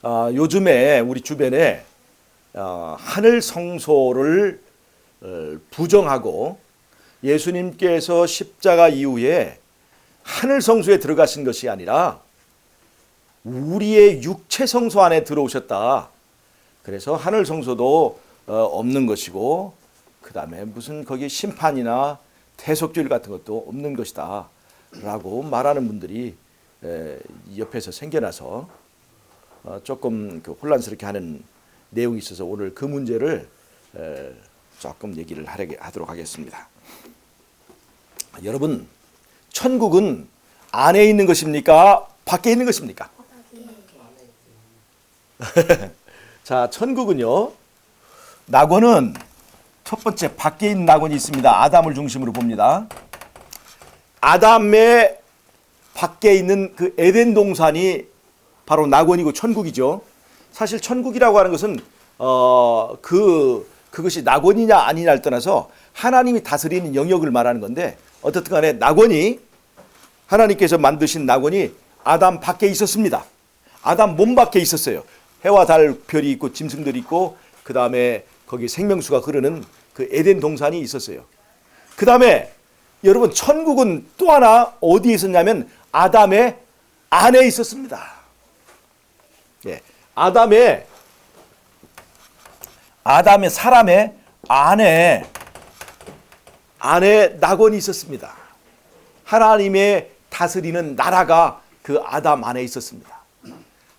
요즘에 우리 주변에 하늘 성소를 부정하고 예수님께서 십자가 이후에 하늘 성소에 들어가신 것이 아니라 우리의 육체 성소 안에 들어오셨다. 그래서 하늘 성소도 없는 것이고 그 다음에 무슨 거기 심판이나 대속죄일 같은 것도 없는 것이다 라고 말하는 분들이 옆에서 생겨나서 조금 혼란스럽게 하는 내용이 있어서 오늘 그 문제를 조금 얘기를 하도록 하겠습니다. 여러분, 천국은 안에 있는 것입니까? 밖에 있는 것입니까? 자, 천국은요, 낙원은 첫 번째 밖에 있는 낙원이 있습니다. 아담을 중심으로 봅니다. 아담의 밖에 있는 그 에덴 동산이 바로 낙원이고 천국이죠. 사실 천국이라고 하는 것은 그것이 낙원이냐 아니냐를 떠나서 하나님이 다스리는 영역을 말하는 건데, 어떻든 간에 낙원이, 하나님께서 만드신 낙원이 아담 밖에 있었습니다. 아담 몸 밖에 있었어요. 해와 달, 별이 있고 짐승들이 있고 그 다음에 거기 생명수가 흐르는 그 에덴 동산이 있었어요. 그 다음에 여러분, 천국은 또 하나 어디에 있었냐면 아담의 안에 있었습니다. 예, 아담의 사람의 안에 낙원이 있었습니다. 하나님의 다스리는 나라가 그 아담 안에 있었습니다.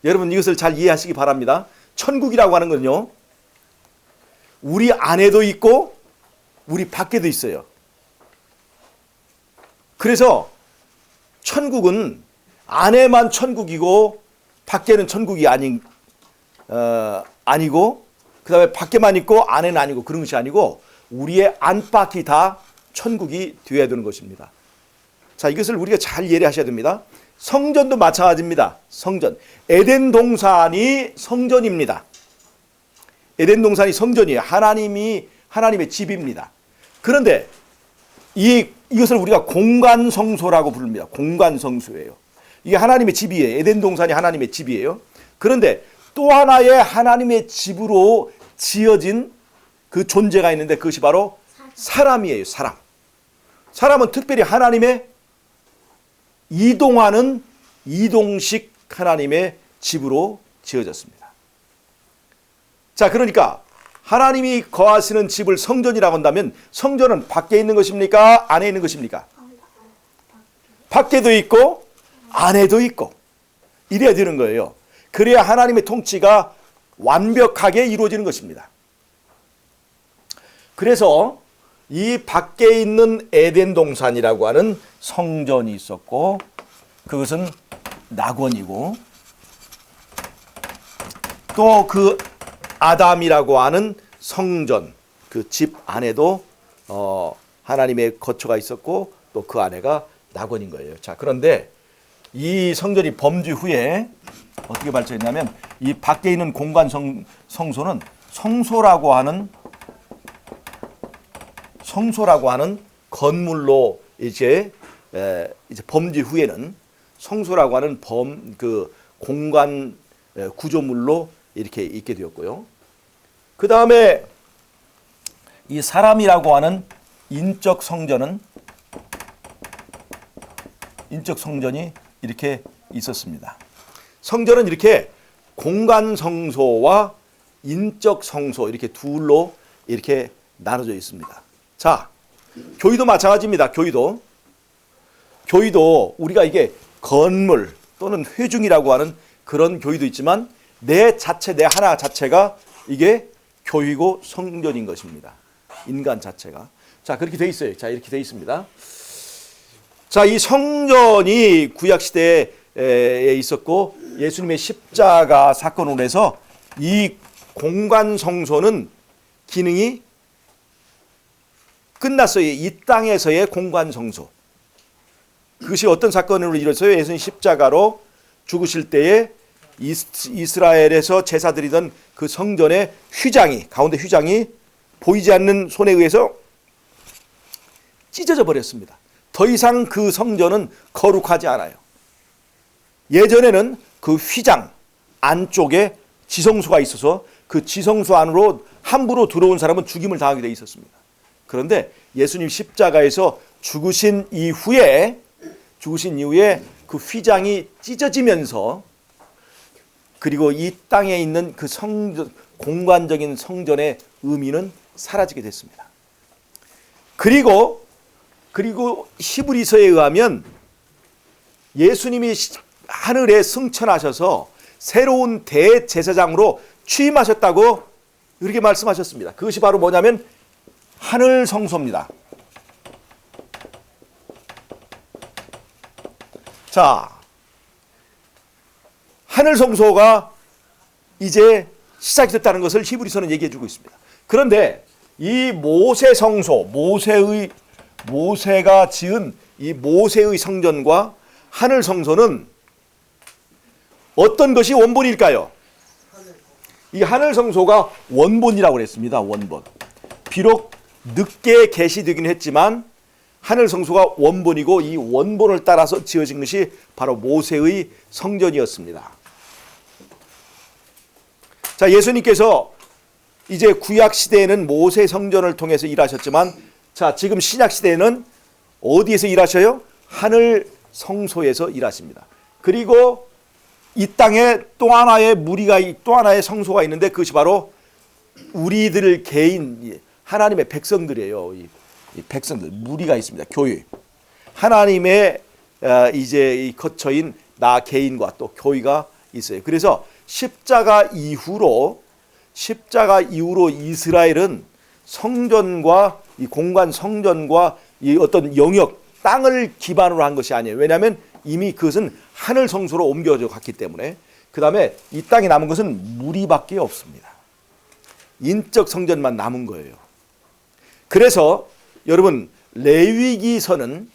여러분, 이것을 잘 이해하시기 바랍니다. 천국이라고 하는 건요, 우리 안에도 있고 우리 밖에도 있어요. 그래서 천국은 안에만 천국이고 밖에는 천국이 아니고, 그 다음에 밖에만 있고 안에는 아니고, 그런 것이 아니고 우리의 안팎이 다 천국이 되어야 되는 것입니다. 자, 이것을 우리가 잘 이해를 하셔야 됩니다. 성전도 마찬가지입니다. 성전. 에덴 동산이 성전입니다. 에덴 동산이 성전이에요. 하나님의 집입니다. 그런데 이것을 우리가 공간 성소라고 부릅니다. 공간 성소예요. 이게 하나님의 집이에요. 에덴 동산이 하나님의 집이에요. 그런데 또 하나의 하나님의 집으로 지어진 그 존재가 있는데 그것이 바로 사람이에요. 사람은 특별히 하나님의 이동하는 이동식 하나님의 집으로 지어졌습니다. 자, 그러니까 하나님이 거하시는 집을 성전이라고 한다면 성전은 밖에 있는 것입니까? 안에 있는 것입니까? 밖에도 있고 안에도 있고 이래야 되는 거예요. 그래야 하나님의 통치가 완벽하게 이루어지는 것입니다. 그래서 이 밖에 있는 에덴 동산이라고 하는 성전이 있었고, 그것은 낙원이고, 또 그 아담이라고 하는 성전, 그 집 안에도 하나님의 거처가 있었고 또 그 안에가 낙원인 거예요. 자, 그런데 이 성전이 범죄 후에 어떻게 발전했냐면 이 밖에 있는 공간 성소는 성소라고 하는 건물로 이제 범죄 후에는 성소라고 하는 공간 구조물로 이렇게 있게 되었고요. 그 다음에 이 사람이라고 하는 인적 성전이 이렇게 있었습니다. 성전은 이렇게 공간 성소와 인적 성소 이렇게 둘로 이렇게 나눠져 있습니다. 자, 교회도 마찬가지입니다. 교회도 우리가 이게 건물 또는 회중이라고 하는 그런 교회도 있지만 내 하나 자체가 이게 교회고 성전인 것입니다. 인간 자체가. 자, 그렇게 돼 있어요. 자, 이렇게 돼 있습니다. 자, 이 성전이 구약 시대에 있었고 예수님의 십자가 사건으로 해서 이 공간 성소는 기능이 끝났어요. 이 땅에서의 공간 성소. 그것이 어떤 사건으로 이루어져요? 예수님 십자가로 죽으실 때에 이스라엘에서 제사 드리던 그 성전의 가운데 휘장이 보이지 않는 손에 의해서 찢어져 버렸습니다. 더 이상 그 성전은 거룩하지 않아요. 예전에는 그 휘장 안쪽에 지성소가 있어서 그 지성소 안으로 함부로 들어온 사람은 죽임을 당하게 돼 있었습니다. 그런데 예수님 십자가에서 죽으신 이후에 그 휘장이 찢어지면서 그리고 이 땅에 있는 그 성전, 공간적인 성전의 의미는 사라지게 됐습니다. 그리고 히브리서에 의하면 예수님이 하늘에 승천하셔서 새로운 대제사장으로 취임하셨다고 이렇게 말씀하셨습니다. 그것이 바로 뭐냐면 하늘 성소입니다. 자, 하늘 성소가 이제 시작이 됐다는 것을 히브리서는 얘기해 주고 있습니다. 그런데 이 모세 성소, 모세가 지은 이 모세의 성전과 하늘 성소는 어떤 것이 원본일까요? 이 하늘 성소가 원본이라고 그랬습니다. 원본. 비록 늦게 개시되긴 했지만 하늘 성소가 원본이고 이 원본을 따라서 지어진 것이 바로 모세의 성전이었습니다. 자, 예수님께서 이제 구약 시대에는 모세 성전을 통해서 일하셨지만 자, 지금 신약 시대에는 어디에서 일하셔요? 하늘 성소에서 일하십니다. 그리고 이 땅에 또 하나의 무리가 또 하나의 성소가 있는데 그것이 바로 우리들 개인 하나님의 백성들이에요. 이 백성들 무리가 있습니다. 교회 하나님의 이제 거처인 나 개인과 또 교회가 있어요. 그래서 십자가 이후로 이스라엘은 성전과 이 공간 성전과 이 어떤 영역 땅을 기반으로 한 것이 아니에요. 왜냐하면 이미 그것은 하늘 성소로 옮겨져 갔기 때문에. 그 다음에 이 땅에 남은 것은 무리밖에 없습니다. 인적 성전만 남은 거예요. 그래서 여러분 레위기서는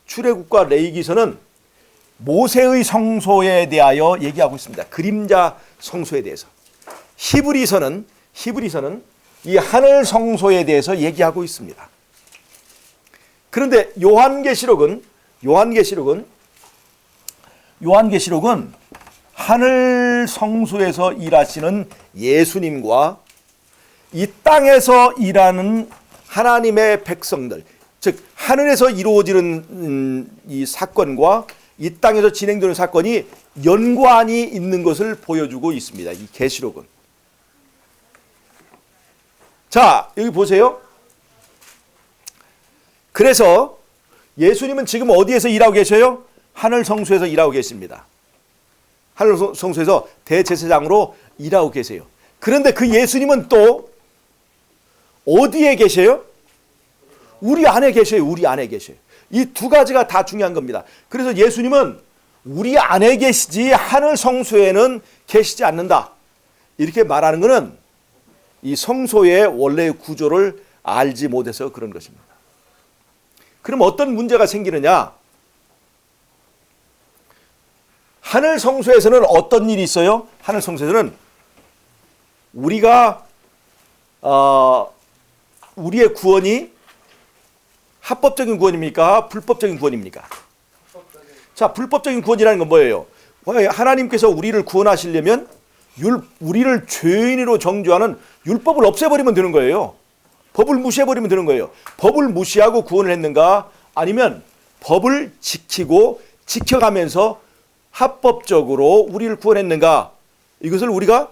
출애굽과 레위기서는 모세의 성소에 대하여 얘기하고 있습니다. 그림자 성소에 대해서. 히브리서는 이 하늘 성소에 대해서 얘기하고 있습니다. 그런데 요한계시록은 하늘 성소에서 일하시는 예수님과 이 땅에서 일하는 하나님의 백성들, 즉 하늘에서 이루어지는 이 사건과 이 땅에서 진행되는 사건이 연관이 있는 것을 보여주고 있습니다. 이 계시록은. 자, 여기 보세요. 그래서 예수님은 지금 어디에서 일하고 계셔요? 하늘 성소에서 일하고 계십니다. 하늘 성소에서 대제사장으로 일하고 계세요. 그런데 그 예수님은 또 어디에 계셔요? 우리 안에 계셔요. 우리 안에 계셔요. 이 두 가지가 다 중요한 겁니다. 그래서 예수님은 우리 안에 계시지 하늘 성소에는 계시지 않는다. 이렇게 말하는 것은 이 성소의 원래의 구조를 알지 못해서 그런 것입니다. 그럼 어떤 문제가 생기느냐? 하늘 성소에서는 어떤 일이 있어요? 하늘 성소에서는 우리가 우리의 구원이 합법적인 구원입니까? 불법적인 구원입니까? 자, 불법적인 구원이라는 건 뭐예요? 하나님께서 우리를 구원하시려면 우리를 죄인으로 정죄하는 율법을 없애버리면 되는 거예요. 법을 무시해버리면 되는 거예요. 법을 무시하고 구원을 했는가? 아니면 법을 지켜가면서 합법적으로 우리를 구원했는가? 이것을 우리가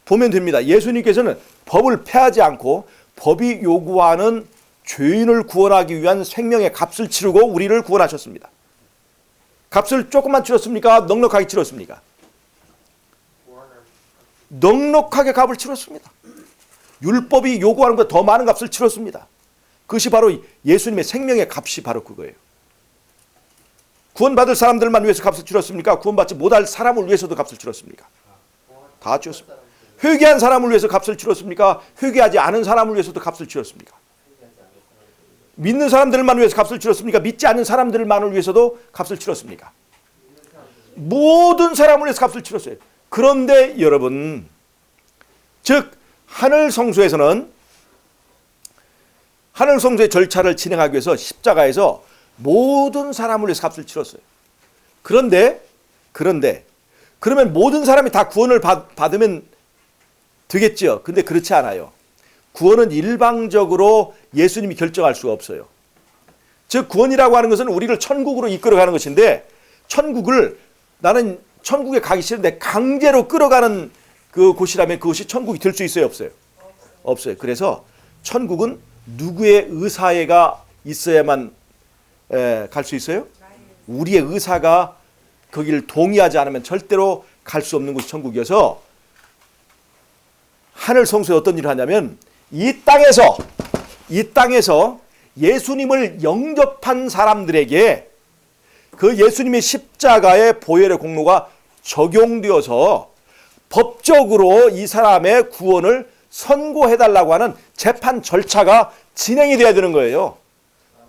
보면 됩니다. 예수님께서는 법을 폐하지 않고 법이 요구하는 죄인을 구원하기 위한 생명의 값을 치르고 우리를 구원하셨습니다. 값을 조금만 치렀습니까? 넉넉하게 치렀습니까? 넉넉하게 값을 치렀습니다. 율법이 요구하는 것보다 더 많은 값을 치렀습니다. 그것이 바로 예수님의 생명의 값이 바로 그거예요. 구원받을 사람들만 위해서 값을 치렀습니까? 구원받지 못할 사람을 위해서도 값을 치렀습니까? 다 치렀습니다. 회개한 사람을 위해서 값을 치렀습니까? 회개하지 않은 사람을 위해서도 값을 치렀습니까? 믿는 사람들만 위해서 값을 치렀습니까? 믿지 않는 사람들만을 위해서도 값을 치렀습니까? 모든 사람을 위해서 값을 치렀어요. 그런데 여러분, 즉 하늘 성소에서는 하늘 성소의 절차를 진행하기 위해서 십자가에서 모든 사람을 위해서 값을 치렀어요. 그런데 그러면 모든 사람이 다 구원을 받으면 되겠죠. 근데 그렇지 않아요. 구원은 일방적으로 예수님이 결정할 수가 없어요. 즉 구원이라고 하는 것은 우리를 천국으로 이끌어가는 것인데, 천국을 나는 천국에 가기 싫은데 강제로 끌어가는 그 곳이라면 그것이 천국이 될 수 있어요, 없어요? 없어요. 그래서 천국은 누구의 의사가 있어야만 갈 수 있어요? 우리의 의사가 거기를 동의하지 않으면 절대로 갈 수 없는 곳이 천국이어서, 하늘 성소에 어떤 일을 하냐면 이 땅에서 예수님을 영접한 사람들에게 그 예수님의 십자가의 보혈의 공로가 적용되어서 법적으로 이 사람의 구원을 선고해달라고 하는 재판 절차가 진행이 돼야 되는 거예요.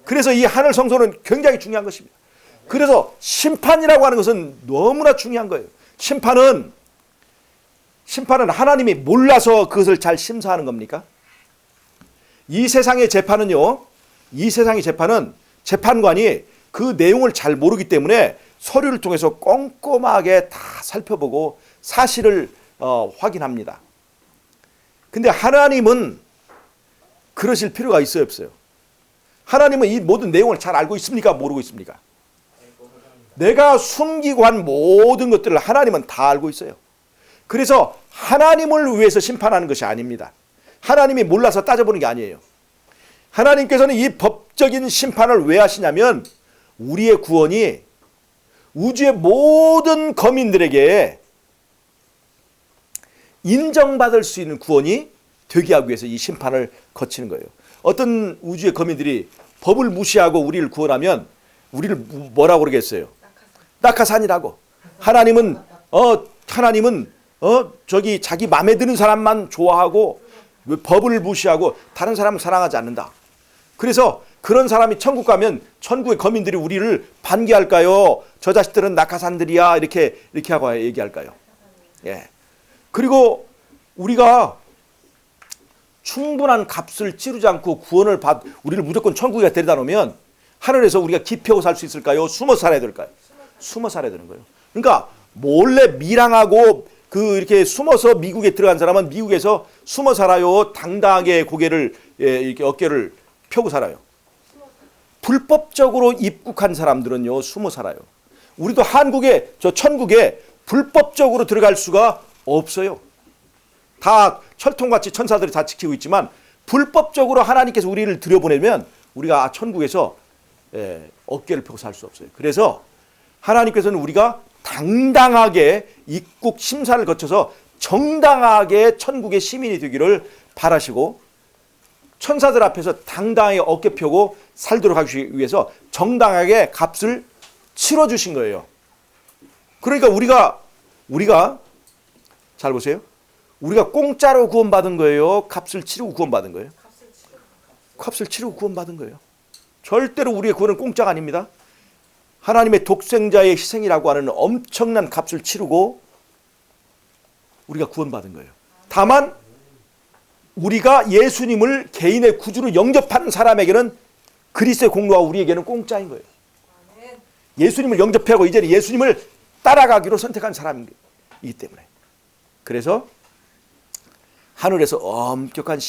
그래서 이 하늘 성소는 굉장히 중요한 것입니다. 그래서 심판이라고 하는 것은 너무나 중요한 거예요. 심판은 하나님이 몰라서 그것을 잘 심사하는 겁니까? 이 세상의 재판은요, 재판관이 그 내용을 잘 모르기 때문에 서류를 통해서 꼼꼼하게 다 살펴보고 사실을 확인합니다. 근데 하나님은 그러실 필요가 있어요, 없어요? 하나님은 이 모든 내용을 잘 알고 있습니까? 모르고 있습니까? 내가 숨기고 한 모든 것들을 하나님은 다 알고 있어요. 그래서 하나님을 위해서 심판하는 것이 아닙니다. 하나님이 몰라서 따져보는 게 아니에요. 하나님께서는 이 법적인 심판을 왜 하시냐면 우리의 구원이 우주의 모든 거민들에게 인정받을 수 있는 구원이 되게 하기 위해서 이 심판을 거치는 거예요. 어떤 우주의 거민들이 법을 무시하고 우리를 구원하면 우리를 뭐라고 그러겠어요? 낙하산이라고. 하나님은 저기 자기 마음에 드는 사람만 좋아하고 법을 무시하고 다른 사람을 사랑하지 않는다. 그래서 그런 사람이 천국 가면 천국의 거민들이 우리를 반기할까요? 저 자식들은 낙하산들이야 이렇게 하고 얘기할까요? 예. 그리고 우리가 충분한 값을 치르지 않고 우리를 무조건 천국에 데려다 놓으면 하늘에서 우리가 기피하고 살 수 있을까요? 숨어 살아야 될까요? 숨어 살아야 되는 거예요. 그러니까 몰래 밀항하고 이렇게 숨어서 미국에 들어간 사람은 미국에서 숨어 살아요. 당당하게 고개를 이렇게 어깨를 펴고 살아요. 불법적으로 입국한 사람들은요 숨어 살아요. 우리도 한국에 천국에 불법적으로 들어갈 수가 없어요. 다 철통같이 천사들이 다 지키고 있지만 불법적으로 하나님께서 우리를 들여보내면 우리가 천국에서 어깨를 펴고 살 수 없어요. 그래서 하나님께서는 우리가 당당하게 입국 심사를 거쳐서 정당하게 천국의 시민이 되기를 바라시고 천사들 앞에서 당당하게 어깨 펴고 살도록 하기 위해서 정당하게 값을 치러주신 거예요. 그러니까 우리가 잘 보세요. 우리가 공짜로 구원받은 거예요? 값을 치르고 구원받은 거예요? 값을 치르고 구원받은 거예요. 절대로 우리의 구원은 공짜가 아닙니다. 하나님의 독생자의 희생이라고 하는 엄청난 값을 치르고 우리가 구원받은 거예요. 다만 우리가 예수님을 개인의 구주로 영접하는 사람에게는 그리스도의 공로가 우리에게는 공짜인 거예요. 예수님을 영접하고 이제는 예수님을 따라가기로 선택한 사람이기 때문에. 그래서 하늘에서 엄격한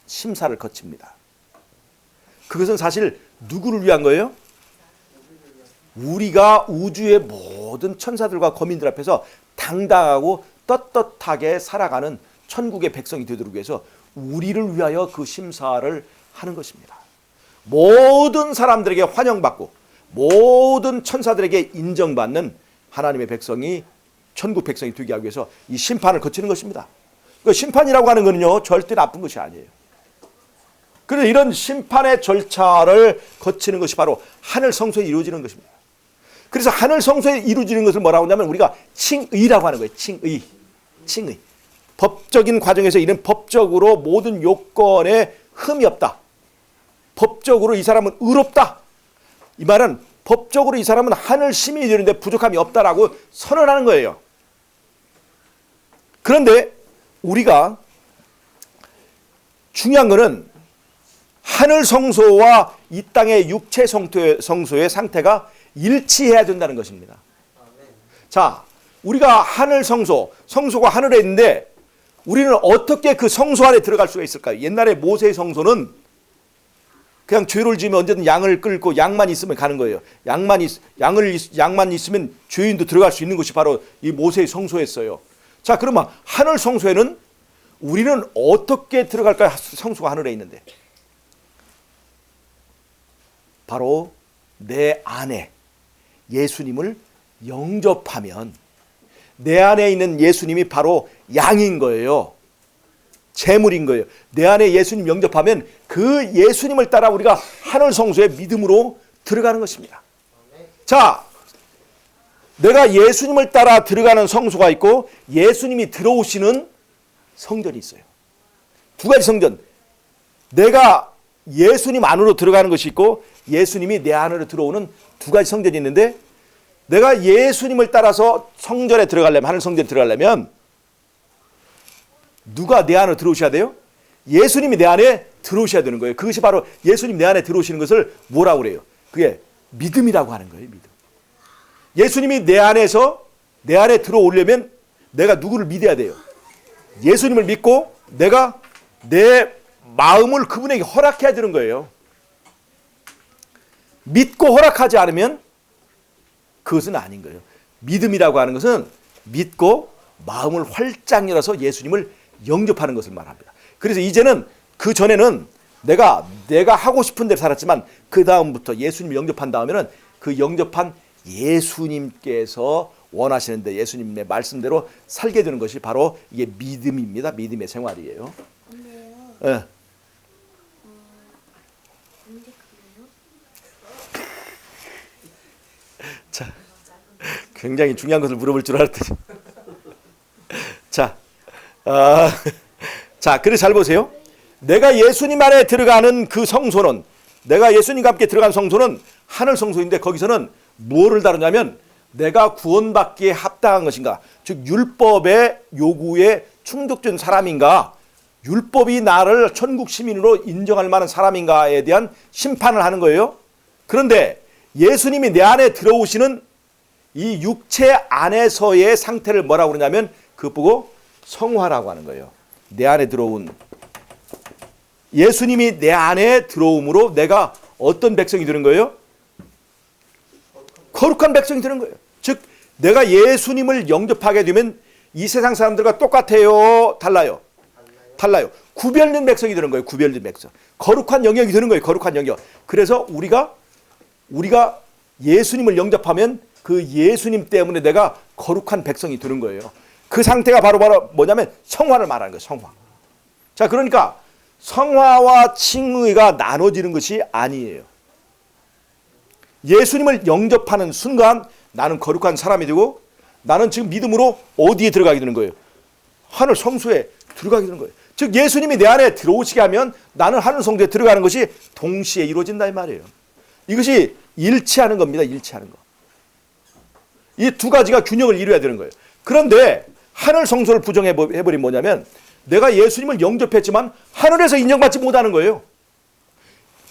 심사를 거칩니다. 그것은 사실 누구를 위한 거예요? 우리가 우주의 모든 천사들과 거민들 앞에서 당당하고 떳떳하게 살아가는 천국의 백성이 되도록 위해서 우리를 위하여 그 심사를 하는 것입니다. 모든 사람들에게 환영받고 모든 천사들에게 인정받는 하나님의 백성이 천국 백성이 되게 하기 위해서 이 심판을 거치는 것입니다. 그 심판이라고 하는 것은요 절대 나쁜 것이 아니에요. 그래서 이런 심판의 절차를 거치는 것이 바로 하늘 성소에 이루어지는 것입니다. 그래서 하늘 성소에 이루어지는 것을 뭐라고 하냐면 우리가 칭의라고 하는 거예요. 칭의. 법적인 과정에서 이런 법적으로 모든 요건에 흠이 없다. 법적으로 이 사람은 의롭다. 이 말은 법적으로 이 사람은 하늘 시민이 되는데 부족함이 없다라고 선언하는 거예요. 그런데 우리가 중요한 것은 하늘 성소와 이 땅의 육체 성소의 상태가 일치해야 된다는 것입니다. 자, 우리가 하늘 성소, 성소가 하늘에 있는데 우리는 어떻게 그 성소 안에 들어갈 수가 있을까요? 옛날에 모세의 성소는 그냥 죄를 지으면 언제든 양을 끌고 양만 있으면 가는 거예요. 양만 있으면 죄인도 들어갈 수 있는 것이 바로 이 모세의 성소였어요. 자, 그러면 하늘 성소에는 우리는 어떻게 들어갈까요? 성소가 하늘에 있는데. 바로 내 안에 예수님을 영접하면 내 안에 있는 예수님이 바로 양인 거예요. 제물인 거예요. 내 안에 예수님 영접하면 그 예수님을 따라 우리가 하늘 성소에 믿음으로 들어가는 것입니다. 자, 내가 예수님을 따라 들어가는 성소가 있고 예수님이 들어오시는 성전이 있어요. 두 가지 성전. 내가 예수님 안으로 들어가는 것이 있고 예수님이 내 안으로 들어오는 두 가지 성전이 있는데, 내가 예수님을 따라서 성전에 들어가려면, 하늘 성전에 들어가려면 누가 내 안으로 들어오셔야 돼요? 예수님이 내 안에 들어오셔야 되는 거예요. 그것이 바로 예수님 내 안에 들어오시는 것을 뭐라고 그래요? 그게 믿음이라고 하는 거예요. 믿음. 예수님이 내 안에 들어오려면 내가 누구를 믿어야 돼요? 예수님을 믿고 내가 내 마음을 그분에게 허락해야 되는 거예요. 믿고 허락하지 않으면 그것은 아닌 거예요. 믿음이라고 하는 것은 믿고 마음을 활짝 열어서 예수님을 영접하는 것을 말합니다. 그래서 이제는, 그 전에는 내가 하고 싶은 대로 살았지만 그 다음부터 예수님을 영접한 다음에는 그 영접한 예수님께서 원하시는데 예수님의 말씀대로 살게 되는 것이 바로 이게 믿음입니다. 믿음의 생활이에요. 근데요. 네. 언제 그래요? 자, 굉장히 중요한 것을 물어볼 줄 알았더니. 자, 그래서 잘 보세요. 내가 예수님 안에 들어가는 그 성소는, 내가 예수님과 함께 들어간 성소는 하늘 성소인데, 거기서는 무엇을 다루냐면 내가 구원받기에 합당한 것인가, 즉 율법의 요구에 충족된 사람인가, 율법이 나를 천국 시민으로 인정할 만한 사람인가에 대한 심판을 하는 거예요. 그런데 예수님이 내 안에 들어오시는 이 육체 안에서의 상태를 뭐라고 그러냐면 그것 보고 성화라고 하는 거예요. 내 안에 들어온 예수님이 내 안에 들어옴으로 내가 어떤 백성이 되는 거예요? 거룩한 백성이 되는 거예요. 즉 내가 예수님을 영접하게 되면 이 세상 사람들과 똑같아요? 달라요? 달라요. 구별된 백성이 되는 거예요. 구별된 백성. 거룩한 영역이 되는 거예요. 거룩한 영역. 그래서 우리가 예수님을 영접하면 그 예수님 때문에 내가 거룩한 백성이 되는 거예요. 그 상태가 바로 뭐냐면 성화를 말하는 거예요. 성화. 자, 그러니까 성화와 칭의가 나눠지는 것이 아니에요. 예수님을 영접하는 순간 나는 거룩한 사람이 되고, 나는 지금 믿음으로 어디에 들어가게 되는 거예요? 하늘 성소에 들어가게 되는 거예요. 즉 예수님이 내 안에 들어오시게 하면 나는 하늘 성소에 들어가는 것이 동시에 이루어진다 이 말이에요. 이것이 일치하는 겁니다. 일치하는 거. 이 두 가지가 균형을 이루어야 되는 거예요. 그런데 하늘 성소를 부정해버리면 뭐냐면 내가 예수님을 영접했지만 하늘에서 인정받지 못하는 거예요.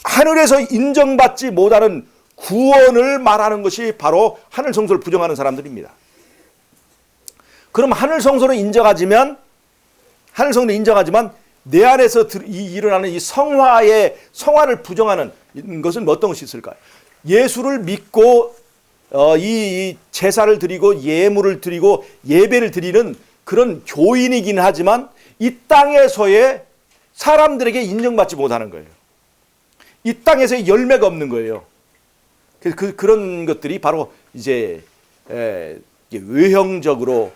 하늘에서 인정받지 못하는 구원을 말하는 것이 바로 하늘 성소를 부정하는 사람들입니다. 그럼 하늘 성소를 인정하지만 내 안에서 일어나는 이 성화를 부정하는 것은 어떤 것이 있을까요? 예수를 믿고 이 제사를 드리고 예물을 드리고 예배를 드리는 그런 교인이긴 하지만 이 땅에서의 사람들에게 인정받지 못하는 거예요. 이 땅에서의 열매가 없는 거예요. 그런 것들이 바로 이제 외형적으로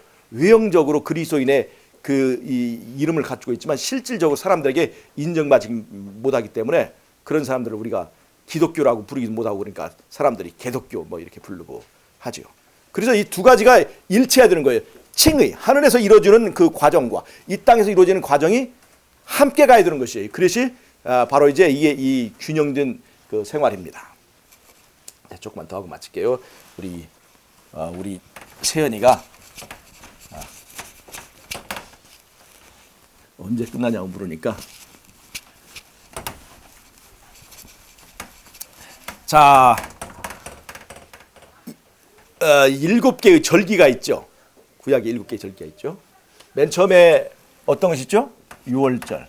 그리스도인의 이 이름을 가지고 있지만 실질적으로 사람들에게 인정받지 못하기 때문에 그런 사람들을 우리가 기독교라고 부르지 못하고, 그러니까 사람들이 개독교 뭐 이렇게 부르고 하죠. 그래서 이 두 가지가 일치해야 되는 거예요. 칭의, 하늘에서 이루어지는 그 과정과 이 땅에서 이루어지는 과정이 함께 가야 되는 것이에요. 그것이 바로 이제 이게 이 균형된 그 생활입니다. 네, 조금만 더 하고 마칠게요. 우리 채연이가 언제 끝나냐고 물으니까, 자, 7개의 절기가 있죠. 구약에 7개의 절기가 있죠. 맨 처음에 어떤 것이 있죠? 유월절.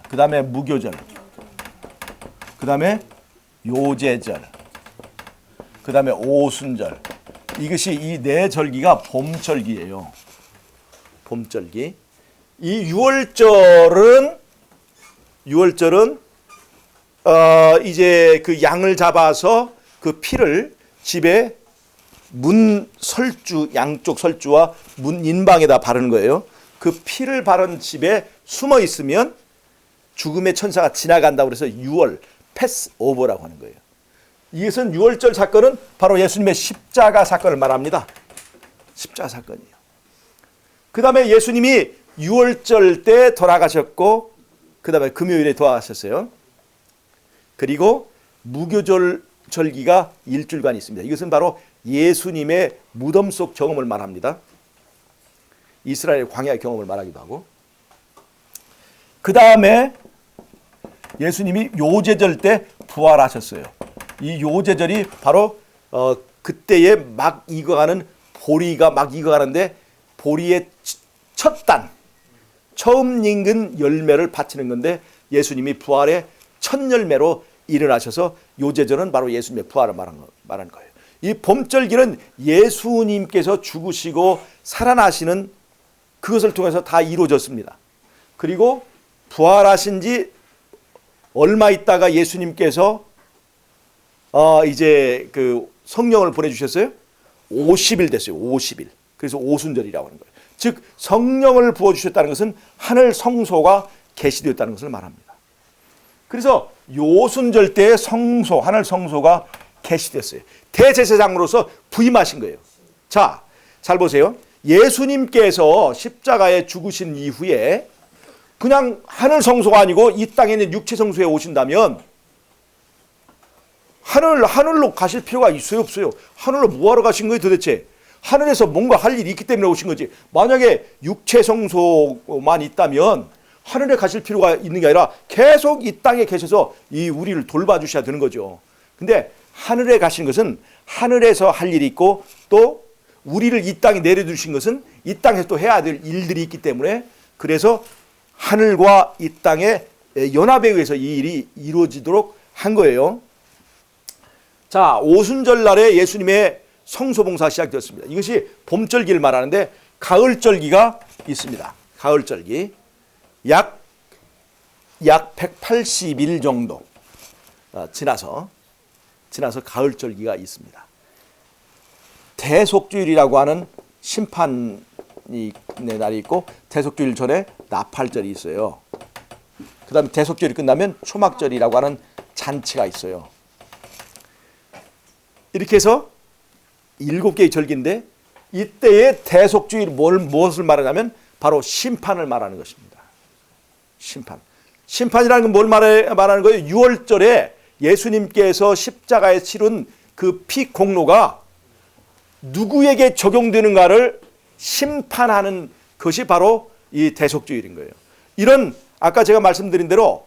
그 다음에 무교절. 그 다음에 요제절. 그 다음에 오순절. 이것이 이 네 절기가 봄절기예요. 봄절기. 이 유월절은 이제 그 양을 잡아서 그 피를 집에 문 설주, 양쪽 설주와 문 인방에다 바르는 거예요. 그 피를 바른 집에 숨어 있으면 죽음의 천사가 지나간다고 그래서 유월, 패스오버라고 하는 거예요. 이것은 유월절 사건은 바로 예수님의 십자가 사건을 말합니다. 십자가 사건이에요. 그 다음에 예수님이 유월절 때 돌아가셨고 그 다음에 금요일에 돌아가셨어요. 그리고 무교절 절기가 일주일간 있습니다. 이것은 바로 예수님의 무덤 속 경험을 말합니다. 이스라엘 광야의 경험을 말하기도 하고 그 다음에 예수님이 요제절 때 부활하셨어요. 이 요제절이 바로 그때에 막 익어가는 보리가 막 익어가는데 보리의 첫 단, 처음 익은 열매를 바치는 건데 예수님이 부활의 첫 열매로 일어나셔서 요제절은 바로 예수님의 부활을 말하는 거예요. 이 봄절기는 예수님께서 죽으시고 살아나시는 그것을 통해서 다 이루어졌습니다. 그리고 부활하신 지 얼마 있다가 예수님께서 이제 그 성령을 보내주셨어요. 50일 됐어요. 50일. 그래서 오순절이라고 하는 거예요. 즉 성령을 부어주셨다는 것은 하늘 성소가 계시되었다는 것을 말합니다. 그래서 요순절 때 성소, 하늘 성소가 계시됐어요. 대제사장으로서 부임하신 거예요. 자, 잘 보세요. 예수님께서 십자가에 죽으신 이후에 그냥 하늘 성소가 아니고 이 땅에 있는 육체 성소에 오신다면 하늘로 가실 필요가 있어요, 없어요? 하늘로 뭐하러 가신 거예요, 도대체? 하늘에서 뭔가 할 일이 있기 때문에 오신 거지. 만약에 육체 성소만 있다면 하늘에 가실 필요가 있는 게 아니라 계속 이 땅에 계셔서 이 우리를 돌봐주셔야 되는 거죠. 근데 하늘에 가신 것은 하늘에서 할 일이 있고 또 우리를 이 땅에 내려두신 것은 이 땅에서 또 해야 될 일들이 있기 때문에 그래서 하늘과 이 땅의 연합에 의해서 이 일이 이루어지도록 한 거예요. 자, 오순절 날에 예수님의 성소봉사가 시작되었습니다. 이것이 봄절기를 말하는데 가을절기가 있습니다. 가을절기. 약 180일 정도 지나서 가을절기가 있습니다. 대속주일이라고 하는 심판의 날이 있고 대속주일 전에 나팔절이 있어요. 그 다음에 대속주일이 끝나면 초막절이라고 하는 잔치가 있어요. 이렇게 해서 7개의 절기인데 이때의 대속주일 무엇을 말하냐면 바로 심판을 말하는 것입니다. 심판이라는 건 뭘 말하는 거예요? 6월절에 예수님께서 십자가에 치른 그 피 공로가 누구에게 적용되는가를 심판하는 것이 바로 이 대속주일인 거예요. 이런 아까 제가 말씀드린 대로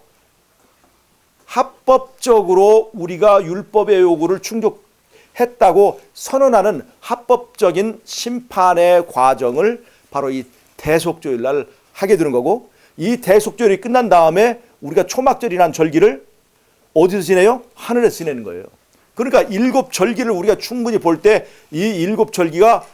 합법적으로 우리가 율법의 요구를 충족했다고 선언하는 합법적인 심판의 과정을 바로 이 대속주일 날 하게 되는 거고 이 대속주일이 끝난 다음에 우리가 초막절이라는 절기를 어디서 지내요? 하늘에서 지내는 거예요. 그러니까 7절기를 우리가 충분히 볼 때 이 7절기가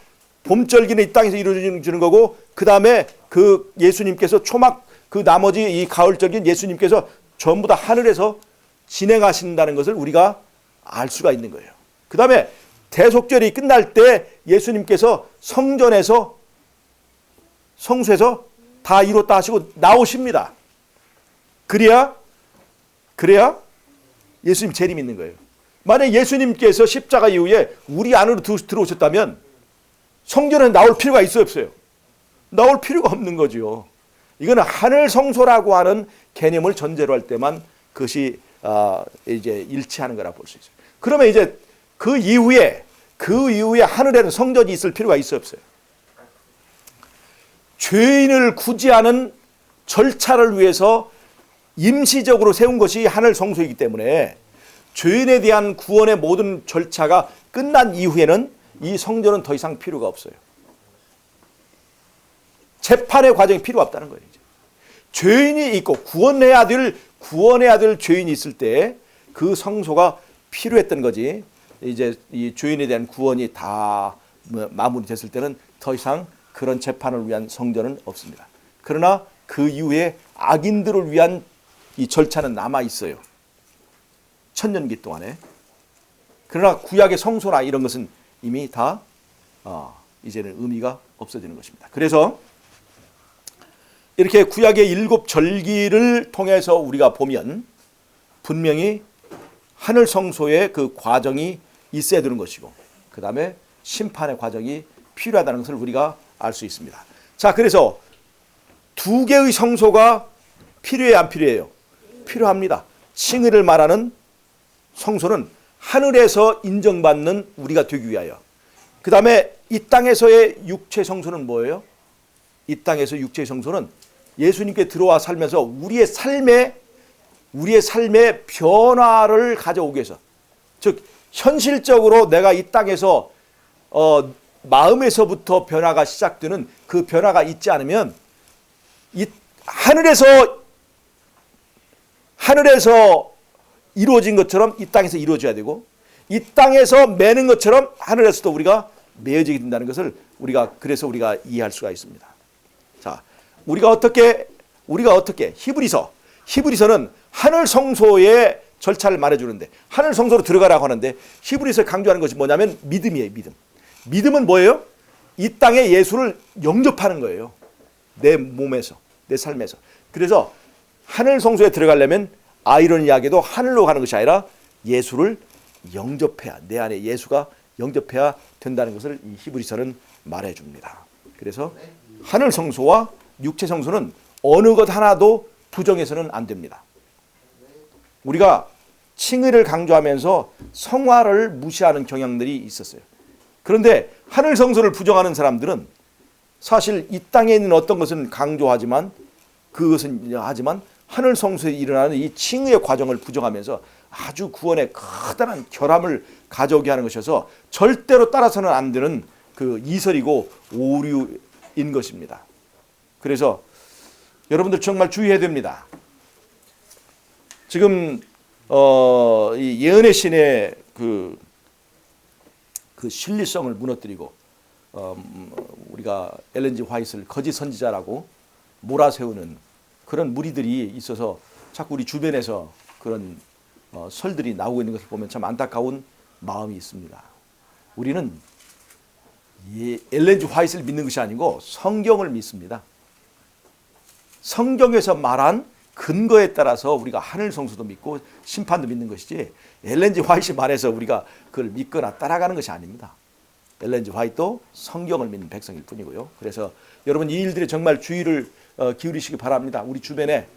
봄절기는 이 땅에서 이루어지는 거고 그 다음에 그 예수님께서 초막 그 나머지 이 가을절기는 예수님께서 전부 다 하늘에서 진행하신다는 것을 우리가 알 수가 있는 거예요. 그 다음에 대속절이 끝날 때 예수님께서 성전에서 성소에서 다 이뤘다 하시고 나오십니다. 그래야 예수님 재림 있는 거예요. 만약 예수님께서 십자가 이후에 우리 안으로 들어오셨다면 성전에 나올 필요가 있어요, 없어요? 나올 필요가 없는 거죠. 이거는 하늘 성소라고 하는 개념을 전제로 할 때만 그것이 이제 일치하는 거라 볼 수 있어요. 그러면 이제 그 이후에 하늘에는 성전이 있을 필요가 있어요, 없어요? 죄인을 구제하는 절차를 위해서 임시적으로 세운 것이 하늘 성소이기 때문에 죄인에 대한 구원의 모든 절차가 끝난 이후에는 이 성전은 더 이상 필요가 없어요. 재판의 과정이 필요 없다는 거예요. 이제. 죄인이 있고 구원해야 될 죄인이 있을 때 그 성소가 필요했던 거지. 이제 이 죄인에 대한 구원이 다 마무리됐을 때는 더 이상 그런 재판을 위한 성전은 없습니다. 그러나 그 이후에 악인들을 위한 이 절차는 남아 있어요. 천년기 동안에. 그러나 구약의 성소나 이런 것은 이미 다 이제는 의미가 없어지는 것입니다. 그래서 이렇게 구약의 7 절기를 통해서 우리가 보면 분명히 하늘 성소의 그 과정이 있어야 되는 것이고 그 다음에 심판의 과정이 필요하다는 것을 우리가 알 수 있습니다. 자, 그래서 2개의 성소가 필요해요, 안 필요해요? 필요합니다. 칭의를 말하는 성소는 하늘에서 인정받는 우리가 되기 위하여. 그 다음에 이 땅에서의 육체 성소는 뭐예요? 이 땅에서 육체의 성소는 예수님께 들어와 살면서 우리의 삶의 변화를 가져오기 위해서, 즉 현실적으로 내가 이 땅에서 마음에서부터 변화가 시작되는 그 변화가 있지 않으면 이 하늘에서 이루어진 것처럼 이 땅에서 이루어져야 되고 이 땅에서 매는 것처럼 하늘에서도 우리가 매어지게 된다는 것을 그래서 우리가 이해할 수가 있습니다. 자, 우리가 어떻게 히브리서는 하늘 성소의 절차를 말해주는데 하늘 성소로 들어가라고 하는데 히브리서 강조하는 것이 뭐냐면 믿음이에요. 믿음은 뭐예요? 이 땅에 예수를 영접하는 거예요. 내 몸에서, 내 삶에서. 그래서 하늘 성소에 들어가려면 아이러니하게도 하늘로 가는 것이 아니라 예수를 영접해야, 내 안에 예수가 영접해야 된다는 것을 이 히브리서는 말해줍니다. 그래서 하늘 성소와 육체 성소는 어느 것 하나도 부정해서는 안 됩니다. 우리가 칭의를 강조하면서 성화를 무시하는 경향들이 있었어요. 그런데 하늘 성소를 부정하는 사람들은 사실 이 땅에 있는 어떤 것은 강조하지만 하늘 성소에 일어나는 이 칭의의 과정을 부정하면서 아주 구원에 커다란 결함을 가져오게 하는 것이어서 절대로 따라서는 안 되는 그 이설이고 오류인 것입니다. 그래서 여러분들 정말 주의해야 됩니다. 지금 이 예언의 신의 그 신리성을 무너뜨리고 우리가 엘렌 G 화이트를 거짓 선지자라고 몰아세우는 그런 무리들이 있어서 자꾸 우리 주변에서 그런 설들이 나오고 있는 것을 보면 참 안타까운 마음이 있습니다. 우리는 엘렌 G 화이트를 믿는 것이 아니고 성경을 믿습니다. 성경에서 말한 근거에 따라서 우리가 하늘 성소도 믿고 심판도 믿는 것이지 엘렌 G 화이트 말해서 우리가 그걸 믿거나 따라가는 것이 아닙니다. 엘렌 G 화이트도 성경을 믿는 백성일 뿐이고요. 그래서 여러분 이 일들에 정말 주의를 기울이시기 바랍니다. 우리 주변에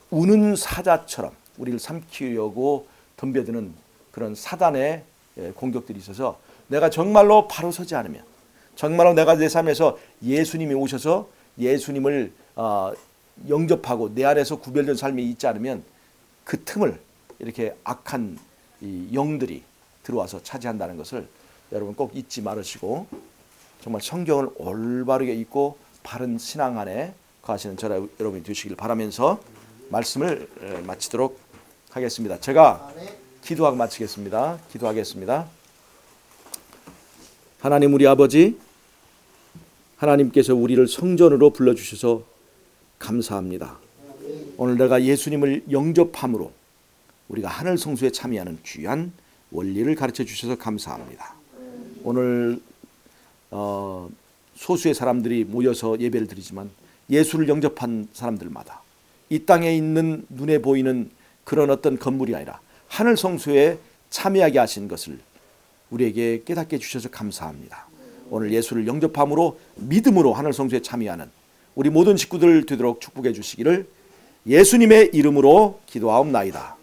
우는 사자처럼 우리를 삼키려고 덤벼드는 그런 사단의 공격들이 있어서 내가 정말로 바로 서지 않으면, 정말로 내가 내 삶에서 예수님이 오셔서 예수님을 영접하고 내 안에서 구별된 삶이 있지 않으면 그 틈을 이렇게 악한 이 영들이 들어와서 차지한다는 것을 여러분 꼭 잊지 말으시고 정말 성경을 올바르게 읽고 바른 신앙 안에 거하시는 저와 여러분이 되시길 바라면서 말씀을 마치도록 하겠습니다. 제가 기도하고 마치겠습니다. 기도하겠습니다. 하나님 우리 아버지, 하나님께서 우리를 성전으로 불러주셔서 감사합니다. 오늘 내가 예수님을 영접함으로 우리가 하늘 성소에 참여하는 귀한 원리를 가르쳐 주셔서 감사합니다. 오늘 소수의 사람들이 모여서 예배를 드리지만 예수를 영접한 사람들마다 이 땅에 있는 눈에 보이는 그런 어떤 건물이 아니라 하늘 성소에 참여하게 하신 것을 우리에게 깨닫게 해주셔서 감사합니다. 오늘 예수를 영접함으로 믿음으로 하늘 성소에 참여하는 우리 모든 식구들 되도록 축복해 주시기를 예수님의 이름으로 기도하옵나이다.